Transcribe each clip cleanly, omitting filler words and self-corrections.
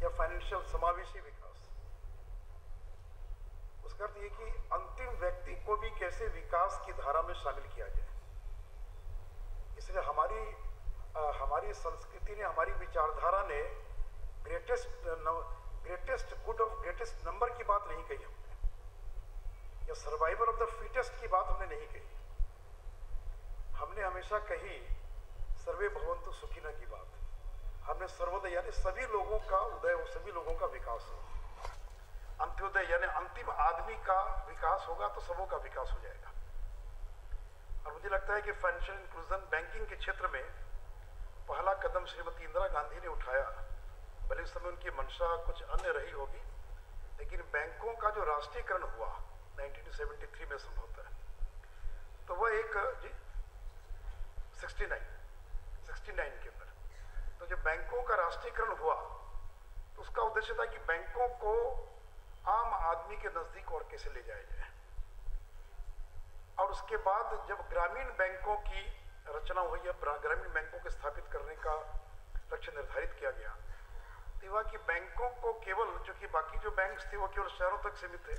या फाइनेंशियल समावेशी विकास। उसका अर्थ ये कि अंतिम व्यक्ति को भी कैसे विकास की धारा में शामिल किया जाए। इसलिए हमारी संस्कृति ने, हमारी विचारधारा ने greatest good of greatest number की बात नहीं कही हमने, या सर्वाइवल ऑफ द फिटेस्ट की बात हमने नहीं कही। हमने हमेशा कही सर्वे भवन्तु सुखिनः की बात। हमने सर्वोदय यानी सभी लोगों का उदय हो, सभी लोगों का विकास हो। अंत्योदय यानी अंतिम आदमी का विकास होगा तो सबों का विकास हो जाएगा। और मुझे लगता है कि फाइनेंशियल इंक्लूजन बैंकिंग के क्षेत्र में पहला कदम श्रीमती इंदिरा गांधी ने उठाया। भले उस समय उनकी मंशा कुछ अन्य रही होगी, लेकिन बैंकों का जो राष्ट्रीयकरण हुआ 1973 में संभवतः, तो वह एक 69 के अंदर, तो जब बैंकों का राष्ट्रीयकरण हुआ तो उसका उद्देश्य था कि बैंकों को आम आदमी के नजदीक और कैसे ले जाया जाए। और उसके बाद जब ग्रामीण बैंकों की रचना हुई या ग्रामीण बैंकों को स्थापित करने का लक्ष्य निर्धारित किया गया, तो हुआ कि बैंकों को केवल, जो कि बाकी जो बैंक थे वो केवल शहरों तक सीमित थे,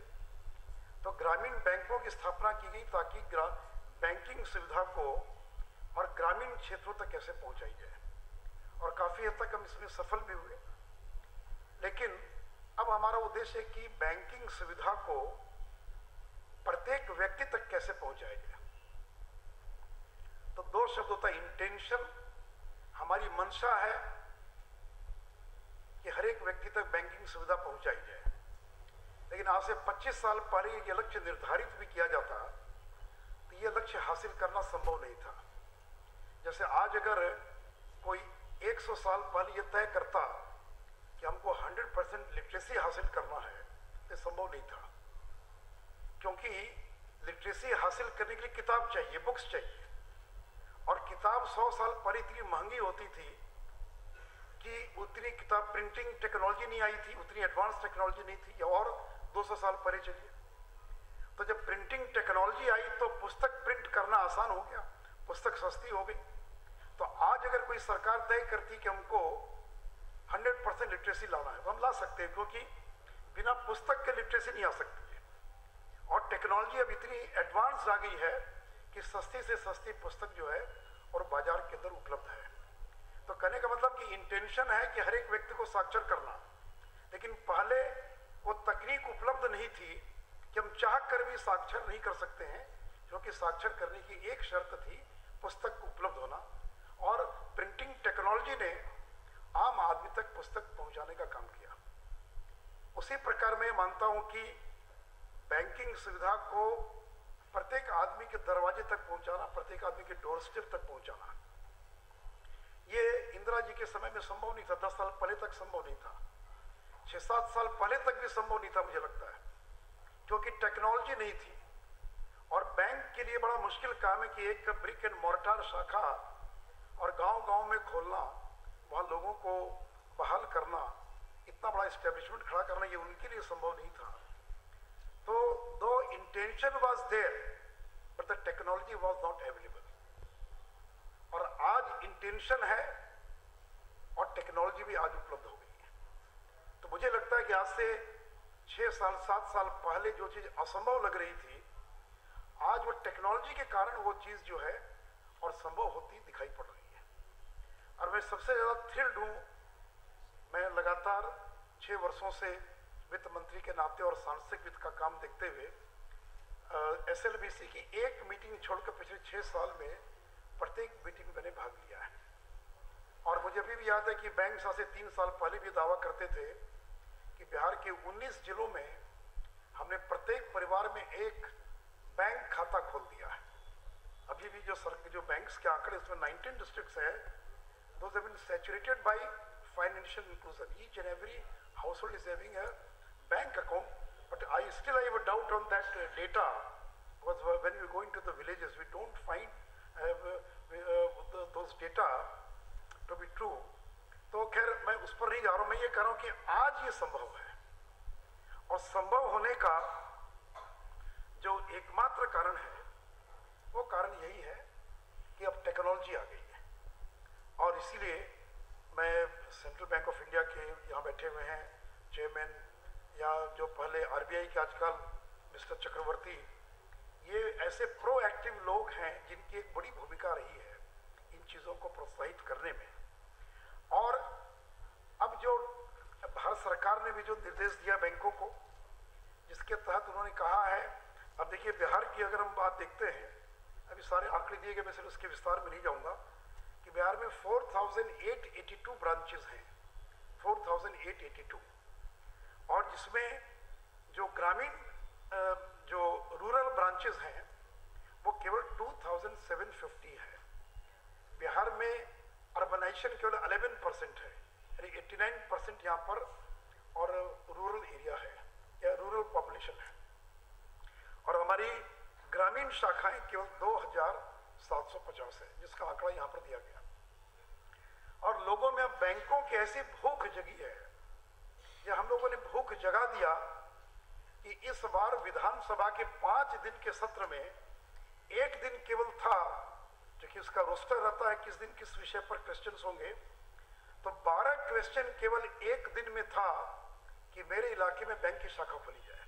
तो ग्रामीण बैंकों की स्थापना की गई ताकि बैंकिंग सुविधा को और ग्रामीण क्षेत्रों तक कैसे पहुंचाई जाए। और काफी हद तक हम इसमें सफल भी हुए। लेकिन अब हमारा उद्देश्य है कि बैंकिंग सुविधा को प्रत्येक व्यक्ति तक कैसे पहुंचाया जाए। तो दो शब्द होता है, इंटेंशन, हमारी मंशा है कि हर एक व्यक्ति तक बैंकिंग सुविधा पहुंचाई जाए। लेकिन आज से 25 साल पहले ये लक्ष्य निर्धारित भी किया जाता तो ये लक्ष्य हासिल करना संभव नहीं था। जैसे आज अगर कोई 100 साल पहले ये तय करता कि हमको 100% लिटरेसी हासिल करना है, ये संभव नहीं था, क्योंकि लिटरेसी हासिल करने के लिए किताब चाहिए, बुक्स चाहिए, और किताब 100 साल पहले इतनी महंगी होती थी कि उतनी किताब प्रिंटिंग टेक्नोलॉजी नहीं आई थी, उतनी एडवांस टेक्नोलॉजी नहीं थी। और 200 साल पहले चलिए, तो जब प्रिंटिंग टेक्नोलॉजी आई तो पुस्तक प्रिंट करना आसान हो गया, पुस्तक सस्ती हो गई। तो आज अगर कोई सरकार तय करती कि हमको 100% लिटरेसी लाना है तो हम ला सकते हैं, क्योंकि बिना पुस्तक के लिटरेसी नहीं आ सकती है। और टेक्नोलॉजी अब इतनी एडवांस आ गई है कि सस्ती से सस्ती पुस्तक जो है और बाजार के अंदर उपलब्ध है। तो कहने का मतलब कि इंटेंशन है कि हर एक व्यक्ति को साक्षर करना, लेकिन पहले वो तकनीक उपलब्ध नहीं थी कि हम चाह कर भी साक्षर नहीं कर सकते हैं, क्योंकि साक्षर करने की एक शर्त थी पुस्तक उपलब्ध होना। और प्रिंटिंग टेक्नोलॉजी ने आम आदमी तक पुस्तक पहुंचाने का काम किया। उसी प्रकार मैं मानता हूं कि बैंकिंग सुविधा को प्रत्येक आदमी के दरवाजे तक पहुंचाना, प्रत्येक आदमी के डोर स्टेप तक पहुंचाना, ये इंदिरा जी के समय में संभव नहीं था। 10 साल पहले तक संभव नहीं था, 6-7 साल पहले तक भी संभव नहीं था मुझे लगता है, क्योंकि टेक्नोलॉजी नहीं थी। और बैंक के लिए बड़ा मुश्किल काम है कि एक ब्रिक एंड मोर्टार शाखा और गांव-गांव में खोलना, वहां लोगों को बहाल करना, इतना बड़ा एस्टेब्लिशमेंट खड़ा करना, ये उनके लिए संभव नहीं था। तो दो intention was there but the technology was not available. और आज इंटेंशन है और टेक्नोलॉजी भी आज उपलब्ध हो गई है। तो मुझे लगता है कि आज से 6 साल 7 साल पहले जो चीज असंभव लग रही थी, आज वो टेक्नोलॉजी के कारण वो चीज जो है और संभव होती दिखाई पड़ रही है। और मैं सबसे ज्यादा थ्रिल्ड हूं, मैं लगातार 6 वर्षों से वित्त मंत्री के नाते और सांस्कृतिक वित्त का काम देखते हुए SLBC की एक मीटिंग छोड़कर पिछले 6 साल में प्रत्येक मीटिंग में मैंने भाग लिया है। और मुझे अभी भी याद है कि बैंक से 3 साल पहले भी दावा करते थे कि बिहार के 19 जिलों में हमने प्रत्येक परिवार में एक बैंक खाता खोल दिया है। अभी भी जो बैंक्स के आंकड़े, उसमें 19 डिस्ट्रिक्ट्स है, those have been saturated by financial inclusion. Each and every household is having a bank account, but I still have a doubt on that data, because when we go into the villages we don't find those data to be true. तो खैर मैं उस पर नहीं जा रहा हूं, मैं ये कह रहा हूं कि आज ये संभव है। और संभव होने का जो एकमात्र कारण है वो कारण यही है कि अब टेक्नोलॉजी आ गई है। और इसीलिए मैं सेंट्रल बैंक ऑफ इंडिया के यहाँ बैठे हुए हैं, चेयरमैन या जो पहले आरबीआई के आजकल मिस्टर चक्रवर्ती, ये ऐसे प्रोएक्टिव लोग हैं जिनकी एक बड़ी भूमिका रही है इन चीज़ों को प्रोत्साहित करने में। और अब जो भारत सरकार ने भी जो निर्देश दिया बैंकों को, जिसके तहत उन्होंने कहा है, अब देखिए बिहार की अगर हम बात देखते हैं, अभी सारे आंकड़े दिए गए, मैं सिर्फ उसके विस्तार में नहीं जाऊंगा, कि बिहार में 4882 ब्रांचेस हैं, 4882, और जिसमें जो ग्रामीण जो रूरल ब्रांचेस हैं वो केवल 2750 है। बिहार में अर्बनाइजेशन केवल 11% है, यानी 89% यहाँ पर और रूरल एरिया है या रूरल पॉपुलेशन है, और हमारी ग्रामीण शाखाएं केवल 2750 है, जिसका आंकड़ा यहाँ पर दिया गया। और लोगों में अब बैंकों की ऐसी भूख जगी है, या हम लोगों ने भूख जगा दिया कि इस बार विधानसभा के 5 दिन के सत्र में एक दिन केवल था, जो कि उसका रोस्टर रहता है किस दिन किस विषय पर क्वेश्चंस होंगे, तो 12 क्वेश्चन केवल एक दिन में था कि मेरे इलाके में बैंक की शाखा खोली जाए।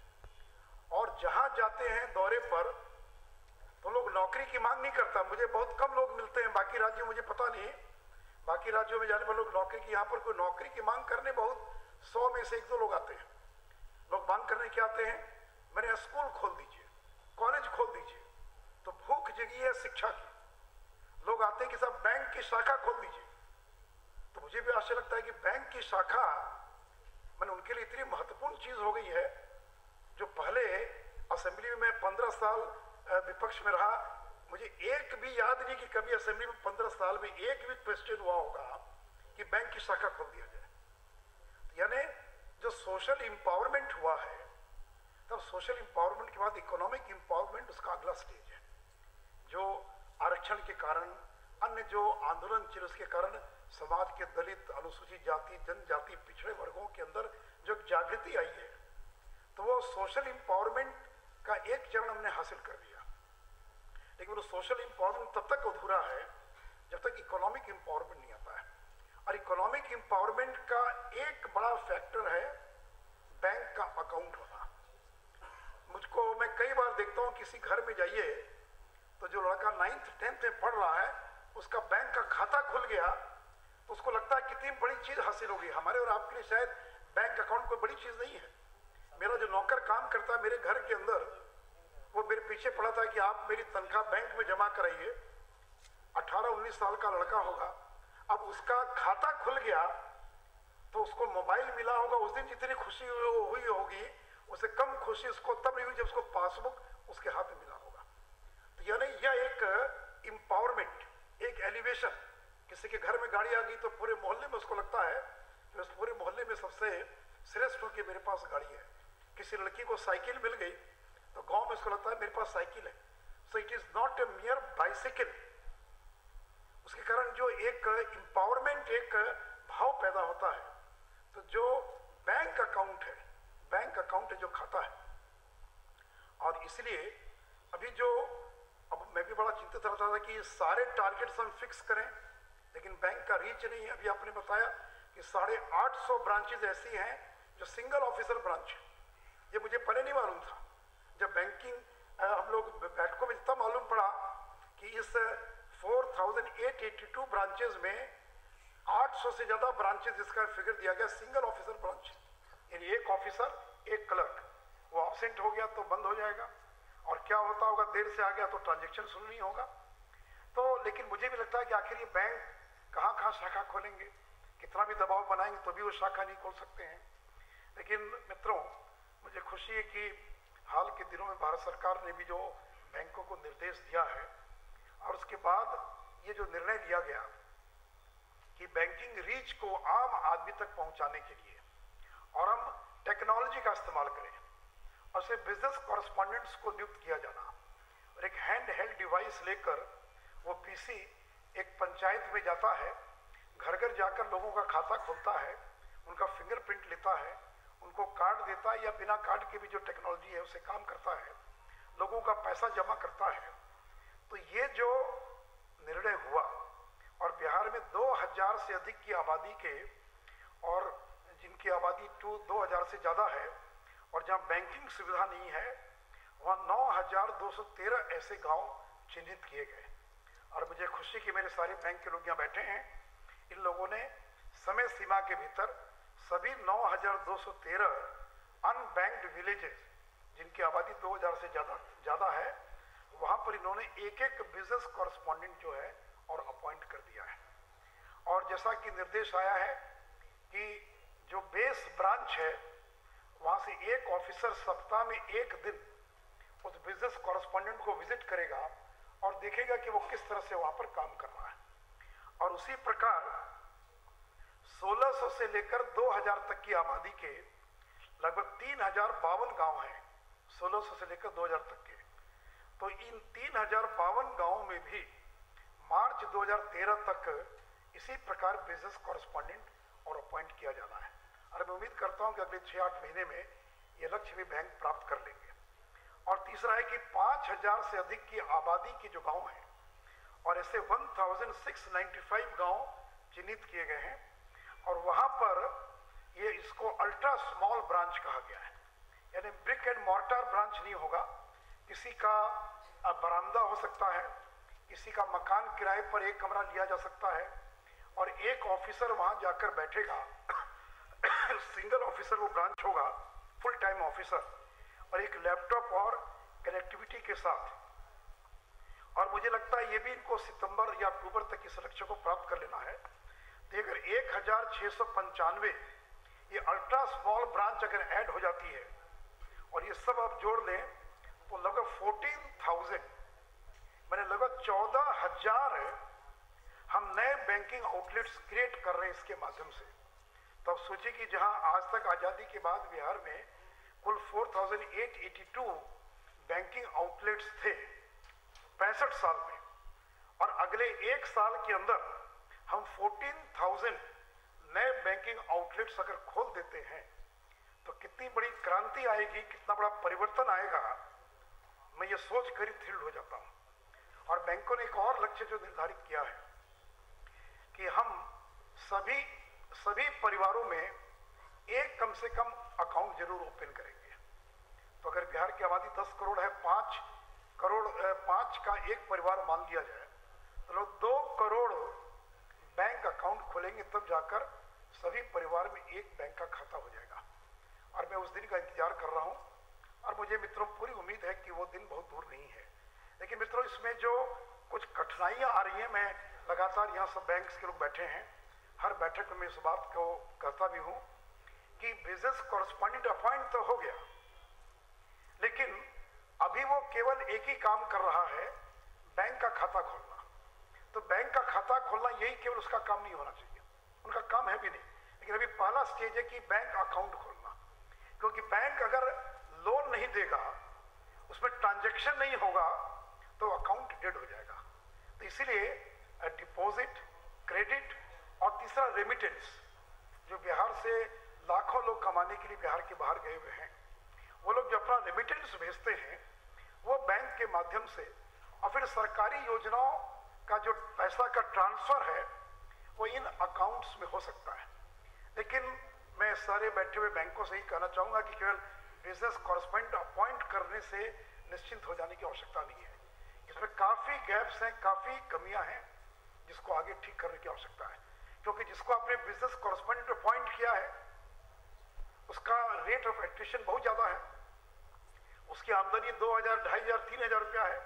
और जहां जाते हैं दौरे पर तो लोग नौकरी की मांग नहीं करता, मुझे बहुत कम लोग मिलते हैं, बाकी राज्यों मुझे पता नहीं, बाकी राज्यों में जाने पर लोग नौकरी की, यहाँ पर कोई नौकरी की मांग करने बहुत 100 में से 1-2 लोग आते हैं। लोग मांग करने क्या आते हैं, मेरे स्कूल खोल दीजिए, कॉलेज खोल दीजिए, तो भूख जगी है शिक्षा की। लोग आते हैं कि साहब बैंक की शाखा खोल दीजिए, तो मुझे भी आश्चर्य लगता है कि बैंक की शाखा मैंने उनके लिए इतनी महत्वपूर्ण चीज हो गई है, जो पहले असेंबली में 15 साल विपक्ष में रहा, मुझे एक भी याद नहीं कि कभी असेंबली में 15 साल में एक भी क्वेश्चन हुआ होगा कि बैंक की शाखा खोल दिया जाए। यानी जो सोशल इंपावरमेंट हुआ है, तब सोशल इंपावरमेंट के बाद इकोनॉमिक इंपावरमेंट उसका अगला स्टेज है, जो आरक्षण के कारण, अन्य जो आंदोलन चले उसके कारण समाज के दलित, अनुसूचित जाति, जनजाति, पिछड़े वर्गों के अंदर जो जागृति आई है, तो वो सोशल इंपावरमेंट का एक चरण हमने हासिल कर लिया। लेकिन वो सोशल इंपावरमेंट तब तक अधूरा है जब तक इकोनॉमिक इंपावरमेंट नहीं आता है। और इकोनॉमिक इंपावरमेंट का एक बड़ा फैक्टर है बैंक का अकाउंट होना। मुझको, मैं कई बार देखता हूँ किसी घर में जाइए तो जो लड़का 9th 10th में पढ़ रहा है, उसका बैंक का खाता खुल गया तो उसको लगता है कितनी बड़ी चीज हासिल होगी। हमारे और आपके लिए शायद बैंक अकाउंट कोई बड़ी चीज नहीं है। मेरा जो नौकर काम करता है मेरे घर के अंदर, वो मेरे पीछे पड़ा था कि आप मेरी तनख्वाह बैंक में जमा कराइए। 18-19 साल का लड़का होगा, अब उसका खाता खुल गया तो उसको मोबाइल मिला होगा, उस दिन जितनी खुशी हुई होगी उससे कम खुशी उसको तब नहीं हुई जब उसको पासबुक उसके हाथ में मिला होगा। तो यानी यह एक इंपावरमेंट, एक एलिवेशन। किसी के घर में गाड़ी आ गई तो पूरे मोहल्ले में उसको लगता है कि उस पूरे मोहल्ले में सबसे श्रेष्ठ होकर मेरे पास गाड़ी है। किसी लड़की को साइकिल मिल गई तो गांव में उसको लगता है मेरे पास साइकिल है। So it is not a मियर bicycle. उसके कारण जो एक इंपावरमेंट, एक भाव पैदा होता है। तो जो बैंक अकाउंट है, बैंक अकाउंट है जो खाता है, और इसलिए अभी जो, अब मैं भी बड़ा चिंतित रहता था कि सारे टारगेट्स हम फिक्स करें, लेकिन बैंक का रीच नहीं है। अभी आपने बताया कि 850 ब्रांचेज ऐसी हैं जो सिंगल ऑफिसर ब्रांच है। ये मुझे पहले नहीं मालूम था। जब बैंकिंग हम लोग बैठकों में इतना मालूम पड़ा कि इस 4882 ब्रांचेज में 800 से ज्यादा ब्रांचेज, जिसका फिगर दिया गया सिंगल ऑफिसर ब्रांच, यानी एक ऑफिसर एक क्लर्क, वो एब्सेंट हो गया तो बंद हो जाएगा, और क्या होता होगा, देर से आ गया तो ट्रांजेक्शन शुरू नहीं होगा। तो लेकिन मुझे भी लगता है कि आखिर ये बैंक कहाँ कहाँ शाखा खोलेंगे, कितना भी दबाव बनाएंगे तो भी वो शाखा नहीं खोल सकते हैं। लेकिन मित्रों, मुझे खुशी है कि हाल के दिनों में भारत सरकार ने भी जो बैंकों को निर्देश दिया है, और उसके बाद ये जो निर्णय लिया गया कि बैंकिंग रीच को आम आदमी तक पहुंचाने के लिए और हम टेक्नोलॉजी का इस्तेमाल करें, और सिर्फ बिजनेस कॉरेस्पॉन्डेंट्स को नियुक्त किया जाना, और एक हैंड हेल्ड डिवाइस लेकर वो पीसी एक पंचायत में जाता है, घर घर जाकर लोगों का खाता खोलता है, उनका फिंगरप्रिंट लेता है, उनको कार्ड देता है, या बिना कार्ड के भी जो टेक्नोलॉजी है उससे काम करता है, लोगों का पैसा जमा करता है। तो ये जो निर्णय हुआ, और बिहार में 2000 से अधिक की आबादी के, और जिनकी आबादी 2,000 से ज़्यादा है और जहाँ बैंकिंग सुविधा नहीं है, वहाँ 9,213 ऐसे गांव चिन्हित किए गए। और मुझे खुशी कि मेरे सारे बैंक के लोग यहाँ बैठे हैं। इन लोगों ने समय सीमा के भीतर सभी 9,213 अनबैंक्ड विलेजेस, जिनकी आबादी 2,000 से ज़्यादा है, वहाँ पर इन्होंने एक एक बिजनेस कॉरेस्पॉन्डेंट जो है और अपॉइंट कर दिया है। और जैसा कि निर्देश आया है कि जो बेस ब्रांच है वहाँ से एक ऑफिसर सप्ताह में एक दिन उस बिजनेस कॉरेस्पॉन्डेंट को विजिट करेगा और देखेगा कि वो किस तरह से वहाँ पर काम कर रहा है। और उसी प्रकार 1600 से लेकर 2000 तक की आबादी के लगभग 3052 गांव हैं, 1600 से लेकर 2000 तक के। तो इन 3052 गांवों में भी मार्च 2013 तक इसी प्रकार बिजनेस कॉरेस्पॉन्डेंट और अपॉइंट किया जाना है। और मैं उम्मीद करता हूं कि अगले 6-8 महीने में ये लक्ष्य भी बैंक प्राप्त कर लेंगे। और तीसरा है कि 5000 से अधिक की आबादी के जो गांव हैं और ऐसे 1695 गांव चिन्हित किए गए हैं और वहां पर ये इसको अल्ट्रा स्मॉल ब्रांच कहा गया है। यानी ब्रिक एंड मॉर्टार ब्रांच नहीं होगा, किसी का बरामदा हो सकता है, किसी का मकान किराए पर एक कमरा लिया जा सकता है और एक ऑफिसर वहां जाकर बैठेगा। सिंगल ऑफिसर वो ब्रांच होगा, फुल टाइम ऑफिसर, और एक लैपटॉप और कनेक्टिविटी के साथ। और मुझे लगता है ये भी इनको सितंबर या अक्टूबर तक इस लक्ष्य को प्राप्त कर लेना है। तो अगर 1695 ये अल्ट्रा स्मॉल ब्रांच अगर ऐड हो जाती है और ये सब आप जोड़ लें तो लगभग 14,000 मैंने लगभग 14,000 हम नए बैंकिंग आउटलेट्स क्रिएट कर रहे हैं इसके माध्यम से। तो अब सोचिए कि जहां आज तक आज़ादी के बाद बिहार में कुल 4,882 बैंकिंग आउटलेट्स थे 65 साल में, और अगले एक साल के अंदर हम 14,000 नए बैंकिंग आउटलेट्स अगर खोल देते हैं तो कितनी बड़ी क्रांति आएगी, कितना बड़ा परिवर्तन आएगा, मैं ये सोच कर ही थ्रिल्ड हो जाता हूँ। और बैंकों ने एक और लक्ष्य जो निर्धारित किया है कि हम सभी परिवारों में एक कम से कम अकाउंट जरूर ओपन करेंगे। तो अगर बिहार की आबादी 10 करोड़ है, 5 का एक परिवार मान लिया जाए तो लोग 2 करोड़ बैंक अकाउंट खोलेंगे, तब जाकर सभी परिवार में एक बैंक का खाता हो जाएगा। और मैं उस दिन का इंतजार कर रहा हूं और मुझे मित्रों पूरी उम्मीद है कि वो दिन बहुत दूर नहीं है। लेकिन मित्रों इसमें जो कुछ कठिनाइयां आ रही हैं, मैं लगातार यहाँ सब बैंक्स के लोग बैठे हैं, हर बैठक में मैं इस बात को कहता भी हूँ कि बिजनेस कॉरेस्पॉन्डेंट अपॉइंट तो हो गया, लेकिन अभी वो केवल एक ही काम कर रहा है, बैंक का खाता खोलना। तो बैंक का खाता खोलना यही केवल उसका काम नहीं होना चाहिए, उनका काम है भी नहीं, लेकिन अभी पहला स्टेज है कि बैंक अकाउंट खोलना। क्योंकि बैंक अगर लोन नहीं देगा, उसमें ट्रांजैक्शन नहीं होगा, तो अकाउंट डेड हो जाएगा। तो इसीलिए डिपॉजिट, क्रेडिट और तीसरा रेमिटेंस, जो बिहार से लाखों लोग कमाने के लिए बिहार के बाहर गए हुए हैं, वो लोग जो अपना रेमिटेंस भेजते हैं वो बैंक के माध्यम से, और फिर सरकारी योजनाओं का जो पैसा का ट्रांसफर है वो इन अकाउंट्स में हो सकता है। लेकिन मैं सारे बैठे हुए बैंकों से ही कहना चाहूँगा कि केवल बिजनेस कॉरेस्पॉन्डेंट अपॉइंट करने से निश्चिंत हो जाने की आवश्यकता नहीं है। इसमें काफ़ी गैप्स हैं, काफ़ी कमियां हैं जिसको आगे ठीक करने की आवश्यकता है। क्योंकि जिसको आपने बिजनेस कॉरेस्पॉन्डेंट अपॉइंट किया है उसका रेट ऑफ एट्रिशन बहुत ज़्यादा है, उसकी आमदनी 2,000, 2,500, 3,000 रुपया है।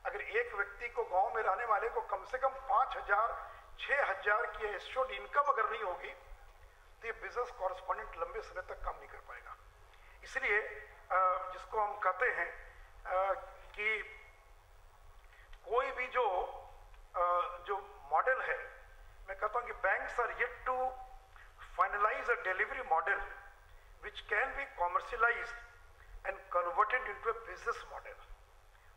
अगर एक व्यक्ति को, गांव में रहने वाले को कम से कम 5,000, 6,000 की एश्योर्ड इनकम अगर नहीं होगी तो ये बिजनेस कॉरेस्पॉन्डेंट लंबे समय तक काम नहीं कर पाएगा। इसलिए जिसको हम कहते हैं कि कोई भी जो मॉडल है, मैं कहता हूं कि banks are yet to finalise a delivery model which can be commercialized and converted into a business model।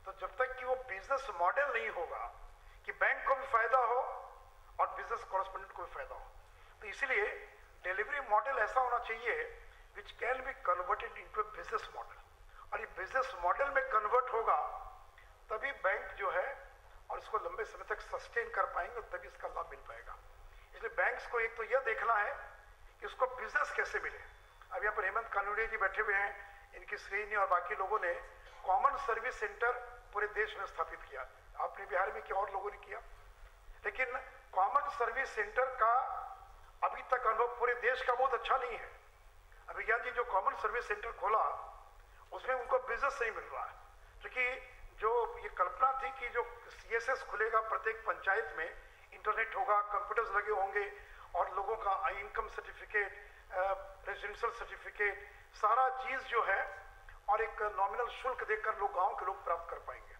तो जब तक कि वो बिजनेस मॉडल नहीं होगा कि बैंक को भी फायदा हो और बिजनेस कॉरेस्पॉन्डेंट को भी फायदा हो, तो इसलिए डिलीवरी मॉडल ऐसा होना चाहिए which can be converted into a business model। और ये बिजनेस मॉडल में कन्वर्ट होगा तभी बैंक जो है और इसको लंबे समय तक सस्टेन कर पाएंगे, तभी इसका लाभ मिल पाएगा। इसलिए बैंक्स को एक तो यह देखना है कि उसको बिजनेस कैसे मिले। अब यहाँ पर हेमंत कानूड़िया जी बैठे हुए हैं, इनकी श्रेणी और बाकी लोगों ने कॉमन सर्विस सेंटर पूरे देश में स्थापित किया। आपने बिहार में किया और लोगों ने किया, लेकिन कॉमन सर्विस सेंटर का अभी तक अनुभव पूरे देश का बहुत अच्छा नहीं है। अभिज्ञान जी जो कॉमन सर्विस सेंटर खोला उसमें उनको बिजनेस नहीं मिल रहा है, क्योंकि जो ये कल्पना थी कि जो CSS खुलेगा प्रत्येक पंचायत में, इंटरनेट होगा, कंप्यूटर्स लगे होंगे और लोगों का इनकम सर्टिफिकेट, रेजिडेंशियल सर्टिफिकेट, सारा चीज़ जो है और एक नॉमिनल शुल्क देकर लोग, गांव के लोग प्राप्त कर पाएंगे।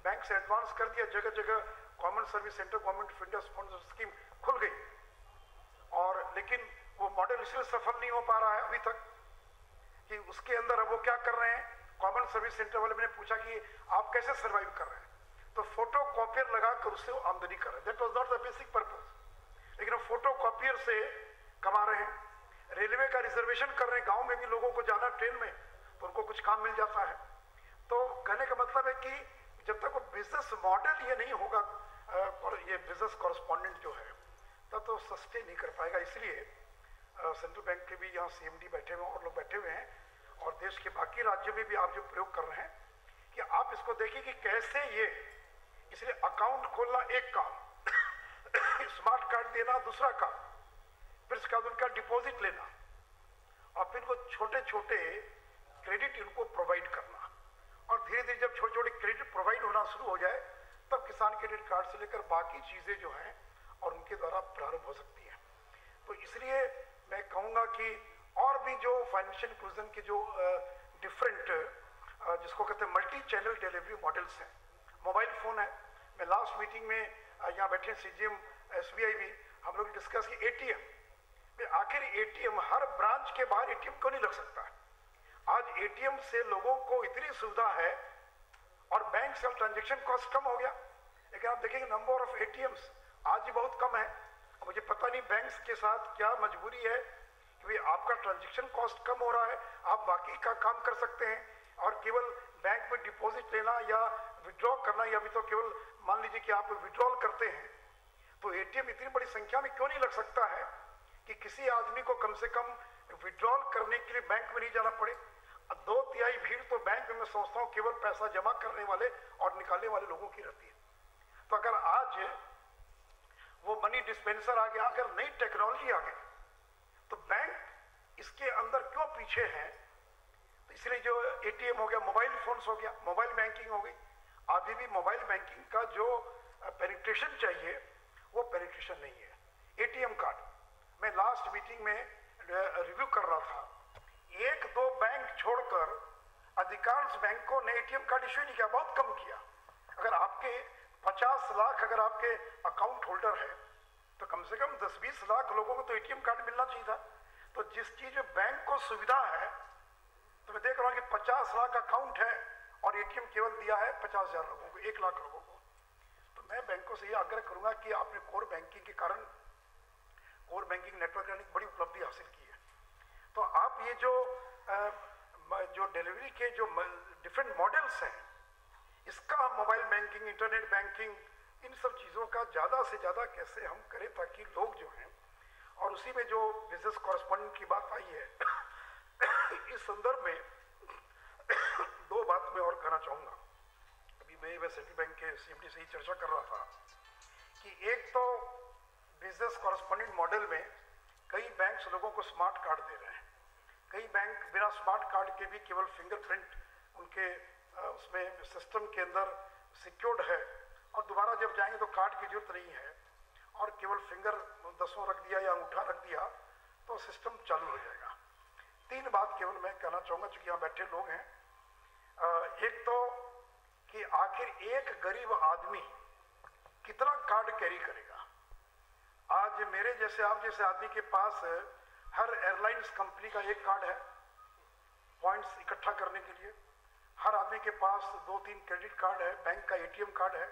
बैंक से एडवांस कर दिया, जगह जगह common service centre, government of India sponsor scheme खुल गई, और लेकिन वो मॉडल इसलिए सफल नहीं हो पा रहा है अभी तक कि उसके अंदर अब वो क्या कर रहे हैं। कॉमन सर्विस सेंटर वाले, मैंने पूछा कि आप कैसे सर्वाइव कर रहे हैं, तो फोटो कॉपियर लगाकर उससे वो आमदनी कर रहे हैं। That was not the basic purpose, लेकिन वो फोटो कॉपियर से कमा रहे हैं। रेलवे का रिजर्वेशन कर रहे हैं, गांव में भी लोगों को जाना ट्रेन में तो उनको कुछ काम मिल जाता है। तो कहने का मतलब है कि जब तक वो बिजनेस मॉडल ये नहीं होगा, और ये बिजनेस कॉरेस्पॉन्डेंट जो है, तब तो सस्टेन नहीं कर पाएगा। इसलिए सेंट्रल बैंक के भी यहाँ CMD बैठे हुए हैं और लोग बैठे हुए हैं, और देश के बाकी राज्यों में भी आप जो प्रयोग कर रहे हैं कि आप इसको देखिए कि कैसे ये, इसलिए अकाउंट खोलना एक काम, स्मार्ट कार्ड देना दूसरा काम, फिर उसके बाद उनका डिपॉजिट लेना, और फिर वो छोटे छोटे क्रेडिट इनको प्रोवाइड करना, और धीरे धीरे जब छोटे छोटे क्रेडिट प्रोवाइड होना शुरू हो जाए तब किसान क्रेडिट कार्ड से लेकर बाकी चीज़ें जो हैं और उनके द्वारा प्रारंभ हो सकती हैं। तो इसलिए मैं कहूँगा कि और भी जो फाइनेंशियल इंक्लूजन के जो डिफरेंट जिसको कहते हैं मल्टी चैनल डिलीवरी मॉडल्स हैं, मोबाइल फ़ोन है। मैं लास्ट मीटिंग में यहाँ बैठे CGM SBI भी हम लोग डिस्कस की ATM में, आखिर ATM हर ब्रांच के बाहर ATM क्यों नहीं लग सकता है। आज ATM से लोगों को इतनी सुविधा है और बैंक से ट्रांजेक्शन कॉस्ट कम हो गया, लेकिन आप देखेंगे नंबर ऑफ ATMs आज भी बहुत कम है। मुझे पता नहीं बैंक्स के साथ क्या मजबूरी है कि भाई आपका ट्रांजेक्शन कॉस्ट कम हो रहा है, आप बाकी का काम कर सकते हैं, और केवल बैंक में डिपॉजिट लेना या विड्रॉ करना, या अभी तो केवल मान लीजिए कि आप विड्रॉल करते हैं तो ATM इतनी बड़ी संख्या में क्यों नहीं लग सकता है कि किसी आदमी को कम से कम विड्रॉल करने के लिए बैंक में नहीं जाना पड़े। 2/3 भीड़ तो बैंक में मैं समझता हूँ केवल पैसा जमा करने वाले और निकालने वाले लोगों की रहती है। तो अगर आज वो मनी डिस्पेंसर आ गया, अगर नई टेक्नोलॉजी आ गई, तो बैंक इसके अंदर क्यों पीछे हैं। तो इसलिए जो ATM हो गया, मोबाइल फोन्स हो गया, मोबाइल बैंकिंग हो गई, अभी भी मोबाइल बैंकिंग का जो पेनिट्रेशन चाहिए वो पेनिट्रेशन नहीं है। ATM कार्ड, मैं लास्ट मीटिंग में रिव्यू कर रहा था, 1-2 बैंक छोड़कर अधिकांश बैंकों ने ATM कार्ड इश्यू नहीं किया, बहुत कम किया। अगर आपके 50 लाख अगर आपके अकाउंट होल्डर है तो कम से कम 10-20 लाख लोगों को तो ATM कार्ड मिलना चाहिए था। तो जिस चीज़ में बैंक को सुविधा है, तो मैं देख रहा हूँ कि 50 लाख अकाउंट है और ATM केवल दिया है 50,000 लोगों को, 1 लाख लोगों को। तो मैं बैंकों से ये आग्रह करूँगा कि आपने कोर बैंकिंग के कारण, कोर बैंकिंग नेटवर्क ने बड़ी उपलब्धि हासिल की है, तो आप ये जो डिलीवरी के जो डिफरेंट मॉडल्स हैं, इसका मोबाइल बैंकिंग, इंटरनेट बैंकिंग, इन सब चीज़ों का ज़्यादा से ज़्यादा कैसे हम करें ताकि लोग जो हैं, और उसी में जो बिजनेस कॉरेस्पॉन्डेंट की बात आई है इस संदर्भ में 2 बात मैं और कहना चाहूँगा। अभी मैं सेंट्रल बैंक के CMD से ही चर्चा कर रहा था कि एक तो बिजनेस कॉरेस्पॉन्डेंट मॉडल में कई बैंक्स लोगों को स्मार्ट कार्ड दे रहे हैं, कई बैंक बिना स्मार्ट कार्ड के भी केवल फिंगरप्रिंट उनके उसमें सिस्टम के अंदर सिक्योर्ड है, और दोबारा जब जाएंगे तो कार्ड की जरूरत नहीं है, और केवल फिंगर 10 रख दिया या अंगूठा रख दिया तो सिस्टम चालू हो जाएगा। 3 बात केवल मैं कहना चाहूँगा, चूँकि यहाँ बैठे लोग हैं। एक तो कि आखिर एक गरीब आदमी कितना कार्ड कैरी करेगा। आज मेरे जैसे, आप जैसे आदमी के पास हर एयरलाइंस कंपनी का एक कार्ड है पॉइंट्स इकट्ठा करने के लिए, हर आदमी के पास 2-3 क्रेडिट कार्ड है, बैंक का ATM कार्ड है।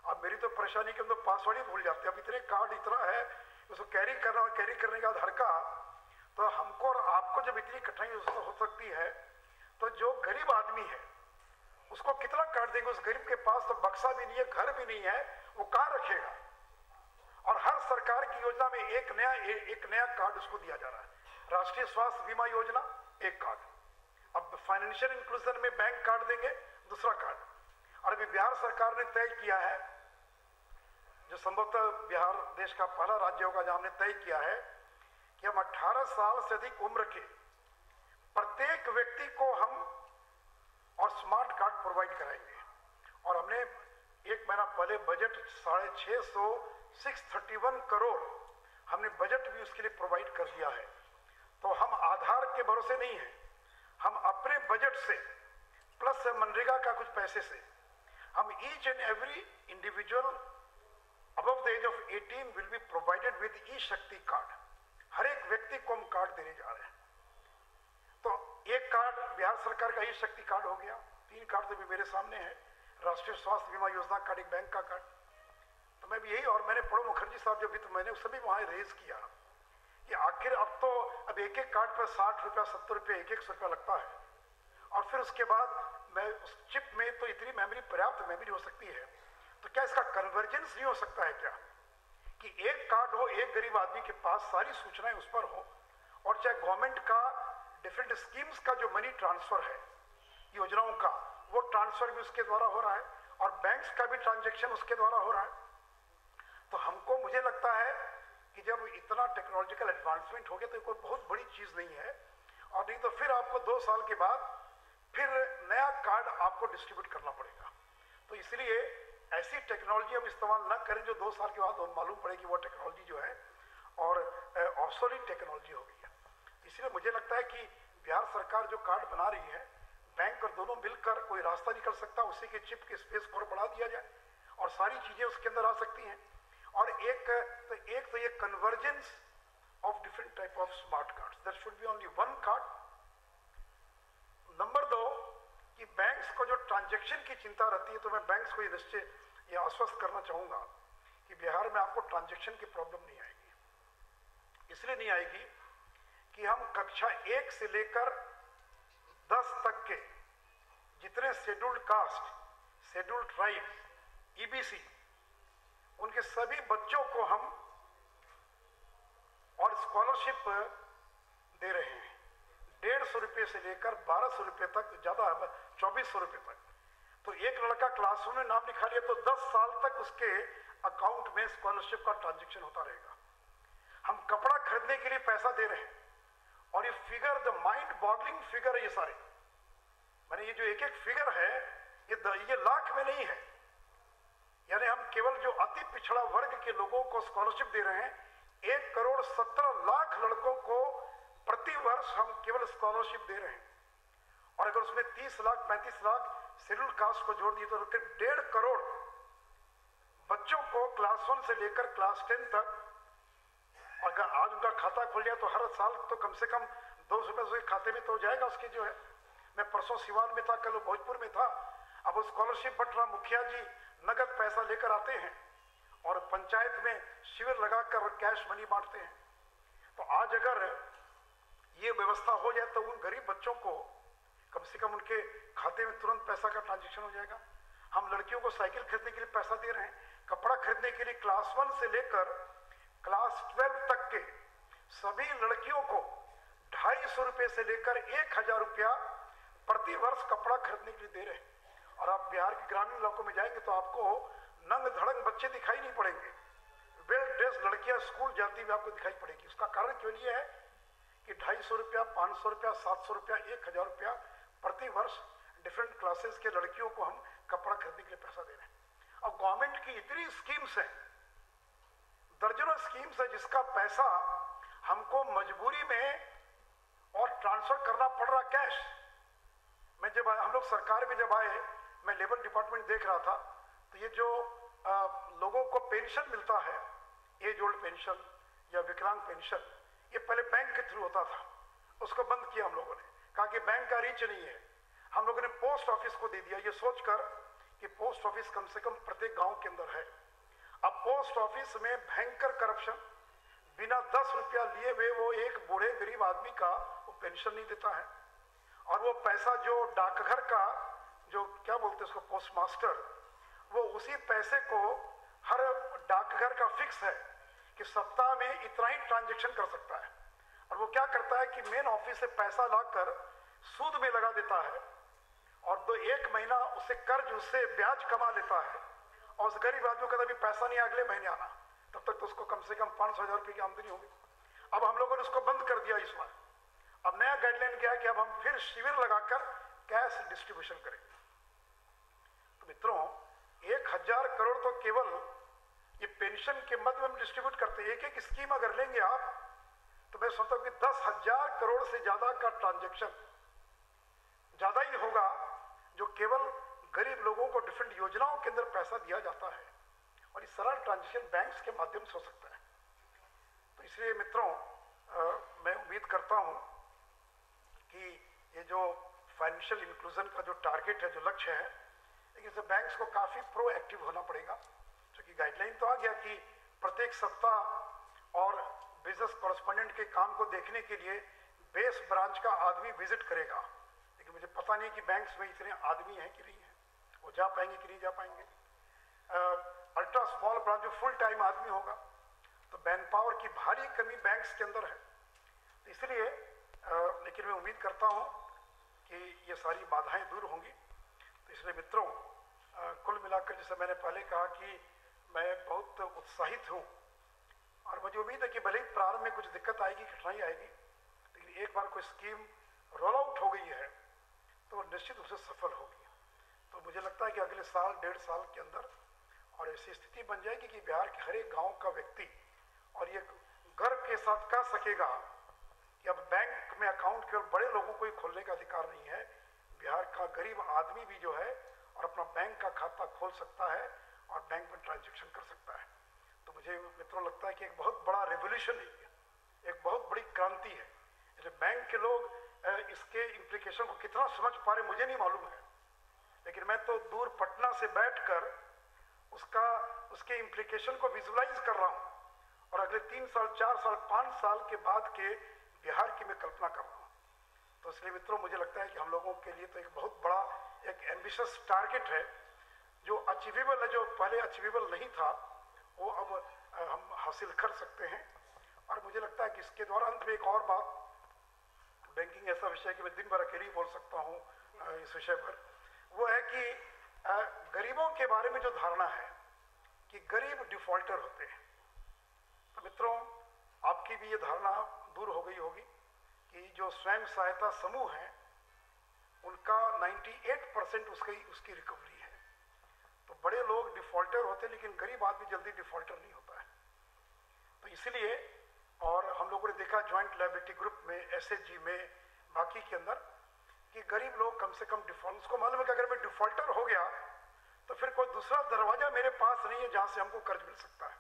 अब मेरी तो परेशानी कि हम तो पासवर्ड ही भूल जाते हैं। अब इतने कार्ड इतना है, उसको कैरी करना, और कैरी करने का हर का, तो हमको और आपको जब इतनी कठिनाई हो सकती है, तो जो गरीब आदमी है उसको कितना कार्ड देंगे। उस गरीब के पास तो बक्सा भी नहीं है, घर भी नहीं है, वो कहाँ रखेगा। और हर सरकार की योजना में एक नया कार्ड उसको दिया जा रहा है। राष्ट्रीय स्वास्थ्य बीमा योजना एक कार्ड, अब फाइनेंशियल इंक्लूजन में बैंक कार्ड देंगे दूसरा कार्ड। और अभी बिहार सरकार ने तय किया है, जो संभवतः बिहार देश का पहला राज्य होगा जहां हमने तय किया है कि हम 18 साल से अधिक उम्र के प्रत्येक व्यक्ति को हम और स्मार्ट कार्ड प्रोवाइड कराएंगे। और हमने एक महीना पहले बजट 631 करोड़ हमने बजट भी उसके लिए प्रोवाइड कर दिया है। तो हम आधार के भरोसे नहीं हैं, हम अपने बजट से प्लस मनरेगा का कुछ पैसे से हम each and every individual above the age of 18 will be provided with e-शक्ति कार्ड। हर एक व्यक्ति को हम कार्ड देने जा रहे हैं। तो एक कार्ड बिहार सरकार का ई-शक्ति कार्ड हो गया, 3 कार्ड तो भी मेरे सामने है, राष्ट्रीय स्वास्थ्य बीमा योजना कार्ड, एक बैंक का कार्ड। तो मैं भी यही, और मैंने प्रणब मुखर्जी साहब जो वित्त मैंने सभी वहाँ रेज किया कि आखिर अब एक एक कार्ड पर 60 रुपया 70 रुपये 100 रुपया लगता है। और फिर उसके बाद मैं उस चिप में तो इतनी मेमोरी, पर्याप्त मेमोरी हो सकती है, तो क्या इसका कन्वर्जेंस नहीं हो सकता है क्या कि एक कार्ड हो, एक गरीब आदमी के पास सारी सूचनाएं उस पर हो, और चाहे गवर्नमेंट का डिफरेंट स्कीम्स का जो मनी ट्रांसफर है योजनाओं का, वो ट्रांसफर भी उसके द्वारा हो रहा है और बैंक्स का भी ट्रांजैक्शन उसके द्वारा हो रहा है। तो हमको, मुझे लगता है कि जब इतना टेक्नोलॉजिकल एडवांसमेंट हो गया तो कोई बहुत बड़ी चीज नहीं है। और नहीं तो फिर आपको 2 साल के बाद फिर नया कार्ड आपको डिस्ट्रीब्यूट करना पड़ेगा। तो इसलिए ऐसी टेक्नोलॉजी हम इस्तेमाल न करें जो 2 साल के बाद मालूम पड़े कि वो टेक्नोलॉजी जो है और ऑब्सोलीट टेक्नोलॉजी हो गई है। इसलिए मुझे लगता है कि बिहार सरकार जो कार्ड बना रही है, बैंक और दोनों मिलकर कोई रास्ता निकल सकता है, उसी के चिप के स्पेस को और बढ़ा दिया जाए और सारी चीजें उसके अंदर आ सकती हैं। और एक तो ये convergence of different type of smart cards, there should be only one card. Number 2 कि बैंक्स को जो ट्रांजैक्शन की चिंता रहती है, तो मैं बैंक्स को ये आश्वस्त करना चाहूंगा कि बिहार में आपको ट्रांजैक्शन की प्रॉब्लम नहीं आएगी। इसलिए नहीं आएगी कि हम कक्षा 1 से लेकर 10 तक के जितने scheduled caste, scheduled tribe, EBC, उनके सभी बच्चों को हम और स्कॉलरशिप दे रहे हैं 150 रुपये से लेकर 1200 रुपये तक, ज्यादा 2400 रुपये तक। तो एक लड़का क्लासरूम में नाम लिखा लिया तो 10 साल तक उसके अकाउंट में स्कॉलरशिप का ट्रांजैक्शन होता रहेगा। हम कपड़ा खरीदने के लिए पैसा दे रहे हैं और ये figure, the mind boggling figure है ये सारे, मैंने ये जो एक एक फिगर है ये लाख में नहीं है। यानी हम केवल जो अति पिछड़ा वर्ग के लोगों को स्कॉलरशिप दे रहे हैं, 1,17,00,000 लड़कों को प्रति वर्ष हम केवल स्कॉलरशिप दे रहे हैं। और अगर उसमें 30 लाख 35 लाख शेड्यूल्ड कास्ट को जोड़ दिए तो करीब 1.5 करोड़ बच्चों को क्लास 1 से लेकर क्लास 10 तक, अगर आज उनका खाता खुल जाए तो हर साल तो कम से कम 200 रुपये उसके खाते में तो जाएगा उसके जो है। मैं परसों सिवान में था, कल भोजपुर में था। अब वो स्कॉलरशिप बट रहा, मुखिया जी नगद पैसा लेकर आते हैं और पंचायत में शिविर लगाकर कैश मनी बांटते हैं। तो आज अगर ये व्यवस्था हो जाए तो उन गरीब बच्चों को कम से कम उनके खाते में तुरंत पैसा का ट्रांजैक्शन हो जाएगा। हम लड़कियों को साइकिल खरीदने के लिए पैसा दे रहे हैं, कपड़ा खरीदने के लिए क्लास 1 से लेकर क्लास 12 तक के सभी लड़कियों को 250 रुपये से लेकर 1000 रुपया प्रति वर्ष कपड़ा खरीदने के लिए दे रहे हैं। और आप बिहार के ग्रामीण इलाकों में जाएंगे तो आपको नंग धड़ंग बच्चे दिखाई नहीं पड़ेंगे, वेल ड्रेस लड़कियां स्कूल जाती हुई आपको दिखाई पड़ेगी। उसका कारण क्यों ये है कि 250 रुपया, 500 रुपया, 700 रुपया, 1000 रुपया प्रति वर्ष डिफरेंट क्लासेस के लड़कियों को हम कपड़ा खरीदने के लिए पैसा दे रहे हैं। और गवर्नमेंट की इतनी स्कीम्स है, दर्जनों स्कीम्स है, जिसका पैसा हमको मजबूरी में और ट्रांसफर करना पड़ रहा कैश। मैं जब हम लोग सरकार में जब आए, मैं लेबर डिपार्टमेंट देख रहा था, तो ये जो लोगों को पेंशन मिलता है, एज ओल्ड पेंशन या विकलांग पेंशन, ये पहले बैंक के थ्रू होता था, उसको बंद किया हम लोगों ने, कहा कि बैंक का रीच नहीं है। हम लोगों ने पोस्ट ऑफिस को दे दिया, ये सोचकर कि पोस्ट ऑफिस कम से कम प्रत्येक गांव के अंदर है। अब पोस्ट ऑफिस में भयंकर करप्शन, बिना 10 रुपया लिए हुए वो एक बूढ़े गरीब आदमी का वो पेंशन नहीं देता है। और वो पैसा जो डाकघर का जो क्या बोलते हैं उसको, पोस्ट मास्टर, वो उसी पैसे को हर डाकघर का फिक्स है कि सप्ताह में इतना ही ट्रांजैक्शन कर सकता है। और और वो क्या करता है कि मेन ऑफिस से पैसा लाकर सूद में लगा देता है और एक महीना उससे कर्ज उससे ब्याज कमा लेता है और उस गरीब आदमी को कभी पैसा नहीं अगले महीने आना, तब तक तो उसको कम से कम 500,000 रुपये की आमदनी होगी। अब हम लोगों ने उसको बंद कर दिया इस बार। अब नया गाइडलाइन क्या है कि अब हम फिर शिविर लगाकर कैश डिस्ट्रीब्यूशन करेंगे। तो मित्रों, 1,000 करोड़ तो केवल ये पेंशन के मद में हम डिस्ट्रीब्यूट करते हैं। एक एक स्कीम अगर लेंगे आप तो मैं सोचता हूं कि 10,000 करोड़ से ज्यादा का ट्रांजैक्शन ज्यादा ही होगा जो केवल गरीब लोगों को डिफरेंट योजनाओं के अंदर पैसा दिया जाता है और इस सरल ट्रांजैक्शन बैंक्स के माध्यम से हो सकता है। तो इसलिए मित्रों, मैं उम्मीद करता हूं कि ये जो फाइनेंशियल इंक्लूजन का जो टारगेट है, जो लक्ष्य है, लेकिन इसे बैंक्स को काफी प्रोएक्टिव होना पड़ेगा। क्योंकि गाइडलाइन तो आ गया कि प्रत्येक सप्ताह और बिजनेस कॉरेस्पॉन्डेंट के काम को देखने के लिए बेस ब्रांच का आदमी विजिट करेगा, लेकिन मुझे पता नहीं कि बैंक्स में इतने आदमी हैं कि नहीं है, वो जा पाएंगे कि नहीं जा पाएंगे। अल्ट्रा स्मॉल ब्रांच में फुल टाइम आदमी होगा, तो मैन पावर की भारी कमी बैंक्स के अंदर है। तो इसलिए लेकिन मैं उम्मीद करता हूं कि ये सारी बाधाएं दूर होंगी। तो इसलिए मित्रों, कुल मिलाकर जैसे मैंने पहले कहा कि मैं बहुत उत्साहित हूं और मुझे उम्मीद है कि भले ही प्रारंभ में कुछ दिक्कत आएगी, कठिनाई आएगी, लेकिन एक बार कोई स्कीम रोल आउट हो गई है तो निश्चित रूप से सफल होगी। तो मुझे लगता है कि अगले साल 1.5 साल के अंदर और ऐसी स्थिति बन जाएगी कि बिहार के हर एक गाँव का व्यक्ति और ये गर्व के साथ कह सकेगा कि अब बैंक में अकाउंट केवल बड़े लोगों को ही खोलने का अधिकार नहीं है, बिहार का गरीब आदमी भी जो है और अपना बैंक का खाता खोल सकता है और बैंक में ट्रांजैक्शन कर सकता है। तो मुझे मित्रों लगता है कि एक बहुत बड़ा रेवोल्यूशन है, एक बहुत बड़ी क्रांति है। जैसे बैंक के लोग इसके इम्प्लीकेशन को कितना समझ पा रहे मुझे नहीं मालूम है, लेकिन मैं तो दूर पटना से बैठकर उसके इम्प्लीकेशन को विजुलाइज कर रहा हूँ और अगले 3 साल 4 साल 5 साल के बाद के बिहार की मैं कल्पना कर रहा हूँ। तो इसलिए मित्रों, मुझे लगता है कि हम लोगों के लिए तो एक बहुत बड़ा एक एम्बिशियस टारगेट है जो अचीवेबल है, जो पहले अचीवेबल नहीं था वो अब हम हासिल कर सकते हैं। और मुझे लगता है कि इसके द्वारा अंत में एक और बात, बैंकिंग ऐसा विषय कि मैं दिन भर अकेले ही बोल सकता हूँ इस विषय पर, वो है कि गरीबों के बारे में जो धारणा है कि गरीब डिफॉल्टर होते हैं। तो मित्रों, आपकी भी ये धारणा दूर हो गई होगी कि जो स्वयं सहायता समूह है उनका 98% उसकी रिकवरी है। तो बड़े लोग डिफॉल्टर होते हैं लेकिन गरीब आदमी जल्दी डिफॉल्टर नहीं होता है। तो इसलिए और हम लोगों ने देखा ज्वाइंट लायबिलिटी ग्रुप में, एसएचजी में, बाकी के अंदर कि गरीब लोग कम से कम डिफॉल्ट, उसको मालूम है कि अगर मैं डिफॉल्टर हो गया तो फिर कोई दूसरा दरवाजा मेरे पास नहीं है जहां से हमको कर्ज मिल सकता है।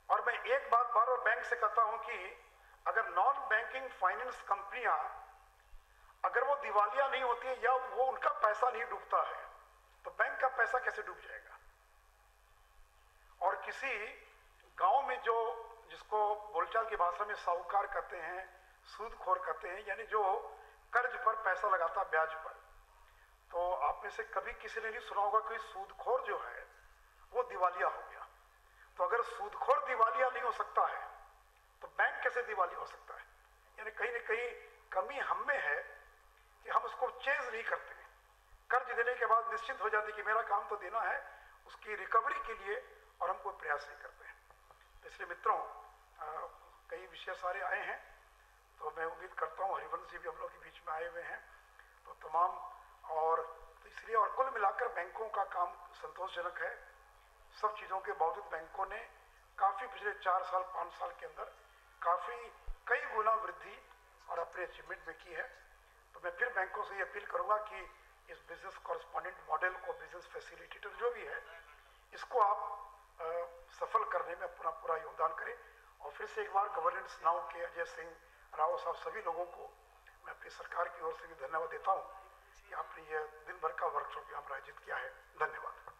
और मैं एक बात बार बार बैंक से कहता हूं कि अगर नॉन बैंकिंग फाइनेंस कंपनियां अगर वो दिवालिया नहीं होती है या वो उनका पैसा नहीं डूबता है तो बैंक का पैसा कैसे डूब जाएगा। और किसी गांव में जो जिसको बोलचाल की भाषा में साहूकार कहते हैं, सूदखोर कहते हैं, यानी जो कर्ज पर पैसा लगाता ब्याज पर, तो आप में से कभी किसी ने नहीं सुना होगा कि सूदखोर जो है वो दिवालिया हो गया। तो अगर सूदखोर दिवालिया नहीं हो सकता है तो बैंक कैसे दिवालिया हो सकता है। यानी कहीं ना कहीं कमी हम में है कि हम उसको चेज नहीं करते। कर्ज देने के बाद निश्चित हो जाते कि मेरा काम तो देना है, उसकी रिकवरी के लिए और हम कोई प्रयास नहीं करते हैं। तो इसलिए मित्रों, कई विषय सारे आए हैं, तो मैं उम्मीद करता हूँ हरिवंश जी भी हम लोग के बीच में आए हुए हैं, तो तमाम और तो इसलिए और कुल मिलाकर बैंकों का काम संतोषजनक है। सब चीज़ों के बावजूद बैंकों ने काफ़ी पिछले 4 साल 5 साल के अंदर काफ़ी कई गुना वृद्धि और अपने अचीवमेंट में की है। तो मैं फिर बैंकों से ये अपील करूँगा कि इस बिजनेस कॉरेस्पॉन्डेंट मॉडल को, बिजनेस फैसिलिटेटर जो भी है, इसको आप सफल करने में अपना पूरा योगदान करें। और फिर से एक बार गवर्नेंस नाउ के अजय सिंह राव साहब सभी लोगों को मैं अपनी सरकार की ओर से भी धन्यवाद देता हूँ कि आपने ये दिन भर का वर्कशॉप यहाँ पर आयोजित किया है। धन्यवाद।